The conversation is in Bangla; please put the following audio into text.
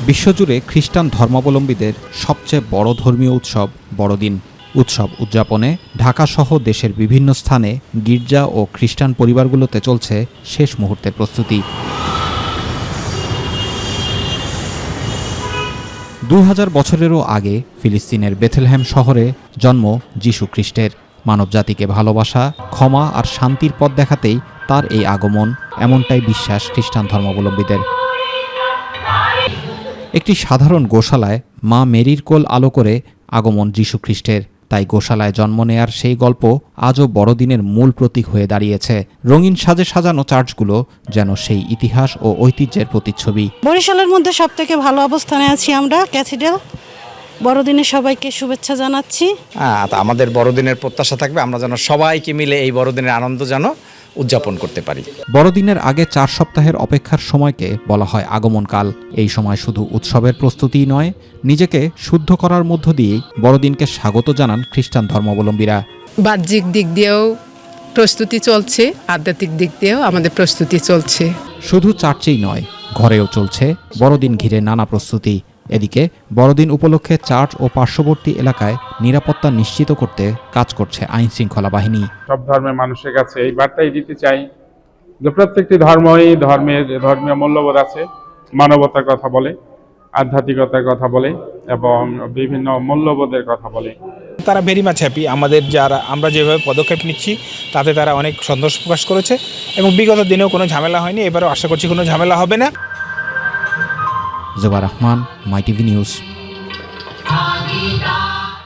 বিশ্বজুড়ে খ্রিস্টান ধর্মাবলম্বীদের সবচেয়ে বড় ধর্মীয় উৎসব বড়দিন। উৎসব উদযাপনে ঢাকাসহ দেশের বিভিন্ন স্থানে গির্জা ও খ্রিস্টান পরিবারগুলোতে চলছে শেষ মুহূর্তের প্রস্তুতি। 2000 বছরেরও আগে ফিলিস্তিনের বেথলেহেম শহরে জন্ম যিশু খ্রিস্টের। মানবজাতিকে ভালোবাসা, ক্ষমা আর শান্তির পথ দেখাতেই তার এই আগমন, এমনটাই বিশ্বাস খ্রিস্টান ধর্মাবলম্বীদের। একটি সাধারণ গোশালায় মা মেরির কোল আলো করে আগমন যিশু খ্রিস্টের। তাই গোশালায় জন্ম নেয়ার সেই গল্প আজও বড়দিনের মূল প্রতীক হয়ে দাঁড়িয়েছে। রঙিন সাজে সাজানো চার্চগুলো যেন সেই ইতিহাস ও ঐতিহ্যের প্রতিচ্ছবি। বরিশালের মধ্যে সবথেকে ভালো অবস্থানে আছি আমরা, ক্যাথিড্রাল। বড়দিনে সবাইকে শুভেচ্ছা জানাচ্ছি। আমাদের বড়দিনের প্রত্যাশা থাকবে আমরা যেন সবাইকে মিলে এই বড়দিনের আনন্দ যেন উদযাপন করতে পারি। বড়দিনের আগে 4 সপ্তাহের অপেক্ষার সময়কে বলা হয় আগমনকাল। এই সময় শুধু উৎসবের প্রস্তুতিই নয়, নিজেকে শুদ্ধ করার মধ্য দিয়েই বড়দিনকে স্বাগত জানান খ্রিস্টান ধর্মাবলম্বীরা। বাহ্যিক দিক দিয়েও প্রস্তুতি চলছে, আধ্যাত্মিক দিক দিয়েও আমাদের প্রস্তুতি চলছে। শুধু চার্চেই নয়, ঘরেও চলছে বড়দিন ঘিরে নানা প্রস্তুতি। এদিকে বড়দিন উপলক্ষে চার্চ ও পার্শ্ববর্তী এলাকায় নিরাপত্তা নিশ্চিত করতে কাজ করছে আইনশৃঙ্খলা বাহিনী। সব ধর্মের মানুষের কাছে এই বার্তাই দিতে চাই যে প্রত্যেকটি ধর্মীয় মূল্যবোধ আছে, মানবতার কথা বলে, আধ্যাত্মিকতার কথা বলে এবং বিভিন্ন মূল্যবোধের কথা বলে। তারা ভেরি মাচ হ্যাপি। আমরা যেভাবে পদক্ষেপ নিচ্ছি তাতে তারা অনেক সন্তোষ প্রকাশ করেছে এবং বিগত দিনেও কোনো ঝামেলা হয়নি, এবারও আশা করছি কোনো ঝামেলা হবে না। জোবা রহমান, মাই টিভি নিউজ।